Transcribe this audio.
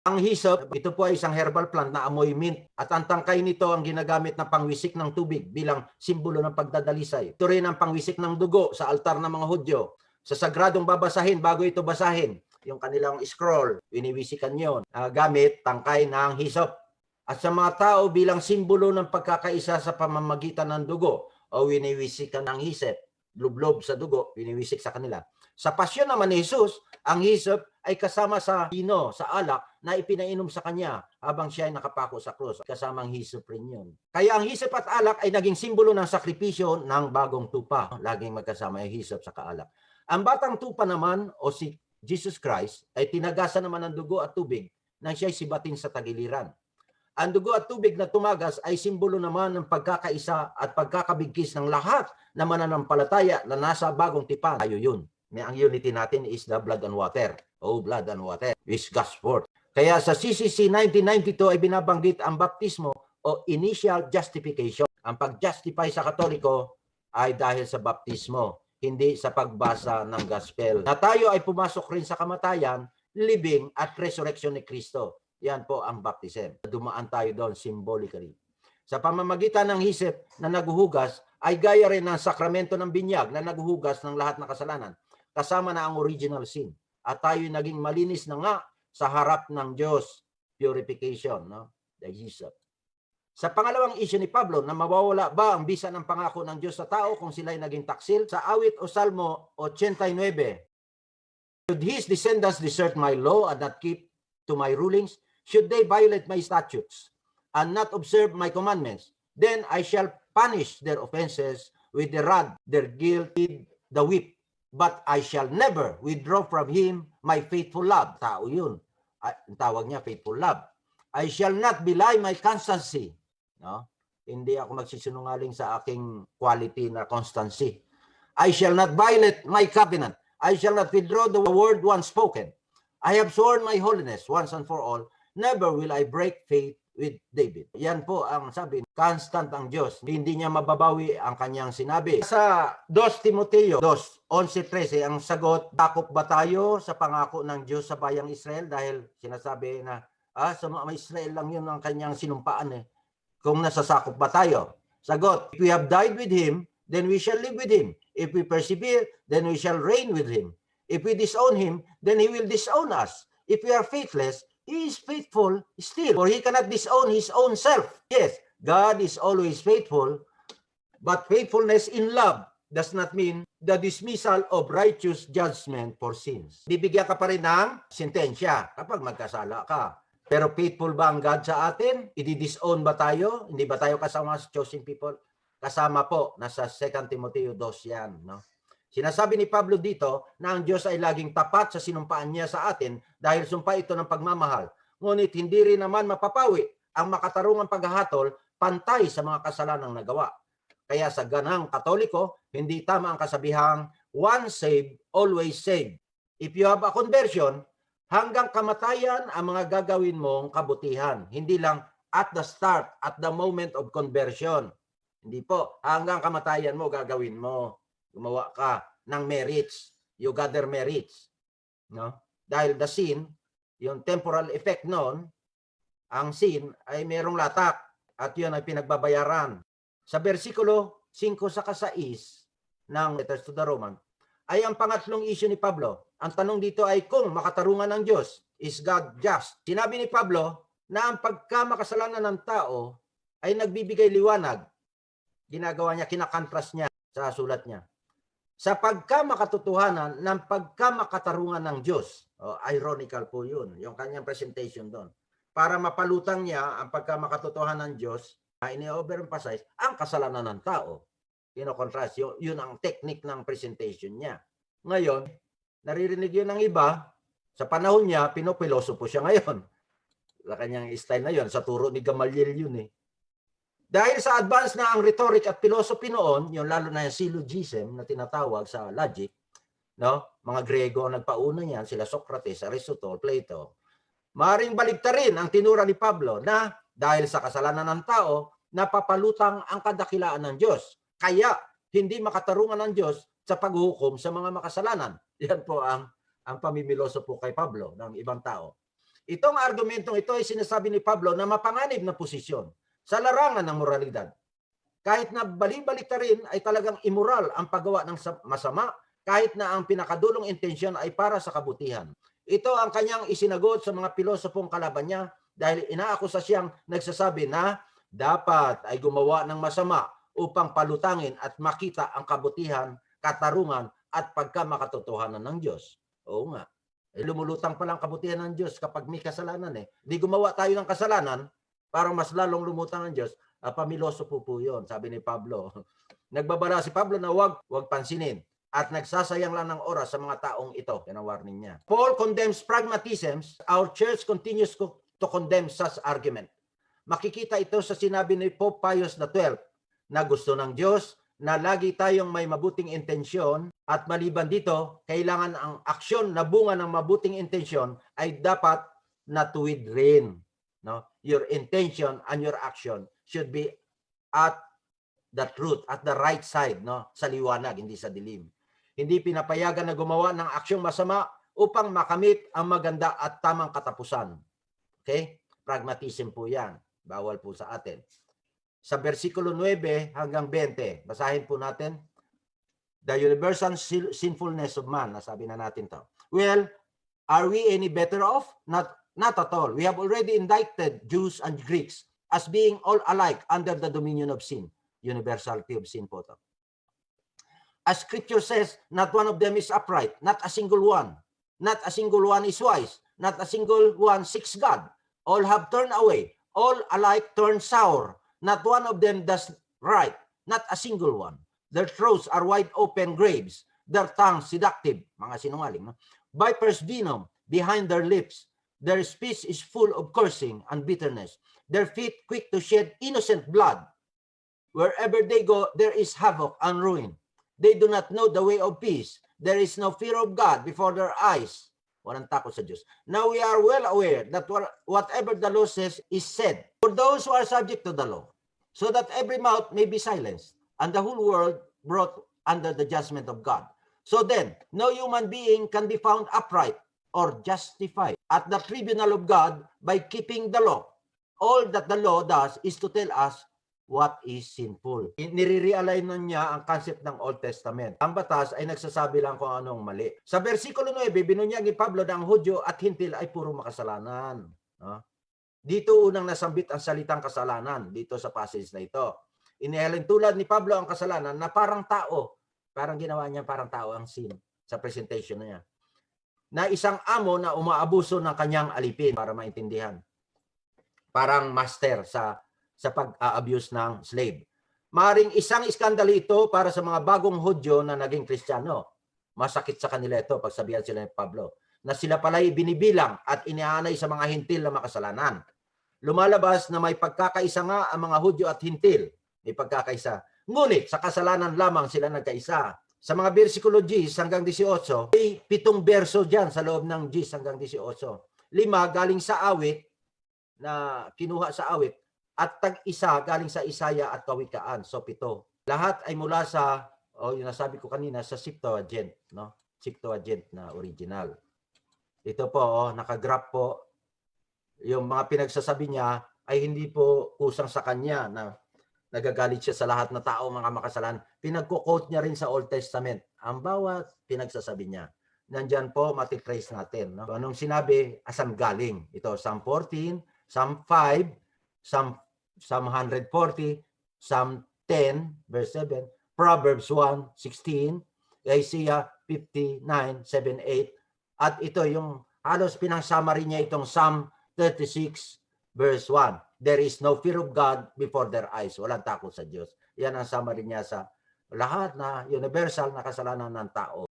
Ang hyssop, ito po ay isang herbal plant na amoy mint at ang tangkay nito ang ginagamit na pangwisik ng tubig bilang simbolo ng pagdadalisay. Ito rin ang pangwisik ng dugo sa altar ng mga Hudyo. Sa sagradong babasahin, bago ito basahin, yung kanilang scroll, winiwisikan yon gamit tangkay ng hyssop. At sa mga tao bilang simbolo ng pagkakaisa sa pamamagitan ng dugo o winiwisikan ng hyssop, lublob sa dugo, winiwisik sa kanila. Sa pasyon naman ni Jesus, ang hyssop ay kasama sa vino, sa alak na ipinainom sa kanya habang siya ay nakapako sa krus. Kasamang hyssop rin yun. Kaya ang hyssop at alak ay naging simbolo ng sakripisyo ng bagong tupa. Laging magkasama yung hyssop sa alak. Ang batang tupa naman o si Jesus Christ ay tinagasan naman ng dugo at tubig nang siya ay sibatin sa tagiliran. Ang dugo at tubig na tumagas ay simbolo naman ng pagkakaisa at pagkakabigkis ng lahat na mananampalataya na nasa bagong tipan. Tayo yun. Ang unity natin is the blood and water. Oh, blood and water is God's word. Kaya sa CCC 1992 ay binabanggit ang baptismo o initial justification. Ang pag-justify sa Katoliko ay dahil sa baptismo, hindi sa pagbasa ng gospel. Na tayo ay pumasok rin sa kamatayan, living at resurrection ni Kristo. Yan po ang baptism. Dumaan tayo doon symbolically. Sa pamamagitan ng hyssop na naguhugas ay gaya rin ng sakramento ng binyag na naguhugas ng lahat ng kasalanan. Kasama na ang original sin. At tayo naging malinis na nga sa harap ng Diyos. Purification, no? The hyssop. Sa pangalawang issue ni Pablo na mawawala ba ang bisa ng pangako ng Diyos sa tao kung sila'y naging taksil? Sa awit o Salmo 89, should his descendants desert my law and not keep to my rulings? Should they violate my statutes and not observe my commandments? Then I shall punish their offenses with the rod, their guilt with the whip. But I shall never withdraw from him my faithful love. Tao yun. Ang tawag niya, faithful love. I shall not belie my constancy. No? Hindi ako magsisinungaling sa aking quality na constancy. I shall not violate my covenant. I shall not withdraw the word once spoken. I have sworn my holiness once and for all. Never will I break faith with David. Yan po ang sabi, constant ang Diyos. Hindi niya mababawi ang kanyang sinabi. Sa 2 Timoteo 2:11-13, ang sagot, dakop ba tayo sa pangako ng Diyos sa bayang Israel? Dahil sinasabi na, sa mga Israel lang yun ang kanyang sinumpaan eh. Kung nasasakop ba tayo? Sagot, if we have died with Him, then we shall live with Him. If we persevere, then we shall reign with Him. If we disown Him, then He will disown us. If we are faithless, He is faithful still, for He cannot disown His own self. Yes, God is always faithful, but faithfulness in love does not mean the dismissal of righteous judgment for sins. Bibigyan ka pa rin ng sentensya kapag magkasala ka. Pero faithful ba ang God sa atin? I-disown ba tayo? Hindi ba tayo kasama sa chosen people? Kasama po, nasa 2 Timoteo 2 yan, no? Sinasabi ni Pablo dito na ang Diyos ay laging tapat sa sinumpaan niya sa atin dahil sumpa ito ng pagmamahal. Ngunit hindi rin naman mapapawi ang makatarungang paghahatol pantay sa mga kasalanang nagawa. Kaya sa ganang Katoliko, hindi tama ang kasabihang once saved, always saved. If you have a conversion, hanggang kamatayan ang mga gagawin mong kabutihan. Hindi lang at the start, at the moment of conversion. Hindi po, hanggang kamatayan mo gagawin mo. Gumawa ka ng merits. You gather merits. No? Dahil the sin, yung temporal effect noon, ang sin ay merong latak at yun ay pinagbabayaran. Sa versikulo 5-6 ng Letters to the Roman, ay ang pangatlong issue ni Pablo. Ang tanong dito ay kung makatarungan ng Diyos, is God just? Sinabi ni Pablo na ang pagkamakasalanan ng tao ay nagbibigay liwanag. Ginagawa niya, kinakantras niya sa sulat niya. Sa pagkamakatotohanan ng pagkamakatarungan ng Diyos. Ironical po yun, yung kanyang presentation doon. Para mapalutang niya ang pagkamakatotohanan ng Diyos, ini-overemphasize ang kasalanan ng tao. Contrast, yun ang technique ng presentation niya. Ngayon, naririnig yun ng iba, sa panahon niya, pinopilosopo siya ngayon. Sa kanyang style na yun, sa turo ni Gamaliel yun eh. Dahil sa advance na ang rhetoric at philosophy noon, yung lalo na yung syllogism na tinatawag sa logic, no? Mga Grego ang nagpauna niyan, sila Socrates, Aristotle, Plato. Maring baligtarin ang tinura ni Pablo na dahil sa kasalanan ng tao, napapalutang ang kadakilaan ng Diyos. Kaya hindi makatarungan ng Diyos sa paghuhukom sa mga makasalanan. Yan po ang pamimiloso po kay Pablo ng ibang tao. Itong argumentong ito ay sinasabi ni Pablo na mapanganib na posisyon sa larangan ng moralidad. Kahit na bali-balik na rin ay talagang immoral ang paggawa ng masama, kahit na ang pinakadulong intensyon ay para sa kabutihan. Ito ang kanyang isinagot sa mga pilosopong kalaban niya dahil inaakusa siyang nagsasabi na dapat ay gumawa ng masama upang palutangin at makita ang kabutihan, katarungan at pagkamakatotohanan ng Diyos. Oo nga. Lumulutang palang kabutihan ng Diyos kapag may kasalanan eh. Di gumawa tayo ng kasalanan para mas lalong lumutang ng Diyos. Pamiloso po yun, sabi ni Pablo. Nagbabala si Pablo na wag pansinin at nagsasayang lang ng oras sa mga taong ito. Yan ang warning niya. Paul condemns pragmatisms. Our church continues to condemn such argument. Makikita ito sa sinabi ni Pope Pius XII na gusto ng Diyos na lagi tayong may mabuting intensyon at maliban dito, kailangan ang aksyon na bunga ng mabuting intensyon ay dapat natuwid rin. No? Your intention and your action should be at the truth, at the right side, no? Sa liwanag, hindi sa dilim. Hindi pinapayagan na gumawa ng aksyong masama upang makamit ang maganda at tamang katapusan. Okay? Pragmatism po yan. Bawal po sa atin. Sa versikulo 9 hanggang 20, basahin po natin. The universal sinfulness of man. Nasabi na natin to. Well, are we any better off? Not at all. We have already indicted Jews and Greeks as being all alike under the dominion of sin. Universality of sin po to. As Scripture says, not one of them is upright. Not a single one. Not a single one is wise. Not a single one seeks God. All have turned away. All alike turn sour. Not one of them does right. Not a single one. Their throats are wide open graves. Their tongues seductive. Mga sinungaling. No? Viper's venom behind their lips. Their speech is full of cursing and bitterness. Their feet quick to shed innocent blood. Wherever they go, there is havoc and ruin. They do not know the way of peace. There is no fear of God before their eyes. Walang takot sa Diyos. Now we are well aware that whatever the law says is said for those who are subject to the law, so that every mouth may be silenced, and the whole world brought under the judgment of God. So then, no human being can be found upright or justified at the tribunal of God by keeping the law. All that the law does is to tell us what is sinful. Nire-realign niya ang concept ng Old Testament. Ang batas ay nagsasabi lang kung anong mali. Sa versikulo 9, binunyag ni Pablo na ang Hudyo at Hintil ay puro makasalanan. Dito unang nasambit ang salitang kasalanan dito sa passage na ito. Inihalin tulad ni Pablo ang kasalanan na parang tao. Parang ginawa niya parang tao ang sin sa presentation niya. Na isang amo na umaabuso ng kanyang alipin para maintindihan. Parang master sa pag-abuse ng slave. Maring isang iskandalo ito para sa mga bagong Hudyo na naging Kristiyano. Masakit sa kanila ito pag sabihan sila ni Pablo na sila pala'y binibilang at inianay sa mga Hintil na makasalanan. Lumalabas na may pagkakaisa nga ang mga Hudyo at Hintil. May pagkakaisa. Ngunit sa kasalanan lamang sila nagkaisa. Sa mga versikulo 10 hanggang 18, may 7 verso dyan sa loob ng 10 hanggang 18. 5 galing sa awit na kinuha sa awit at tag-isa galing sa Isaya at Kawikaan. So 7. Lahat ay mula sa, yung nasabi ko kanina, sa Septuagint. No? Septuagint na original. Ito po, nakagraph po. Yung mga pinagsasabi niya ay hindi po kusang sa kanya na nagagalit siya sa lahat na tao, mga makasalanan. Pinagko-quote niya rin sa Old Testament. Ang bawat pinagsasabi niya. Nandyan po, matitrace natin. No? Anong sinabi? Asan galing? Ito, Psalm 14, Psalm 5, Psalm 140, Psalm 10, verse 7, Proverbs 1, 16, Isaiah 59, 7, 8. At ito yung halos pinang-summary niya itong Psalm 36, verse 1. There is no fear of God before their eyes. Walang takot sa Diyos. Yan ang summary niya sa lahat na universal na kasalanan ng tao.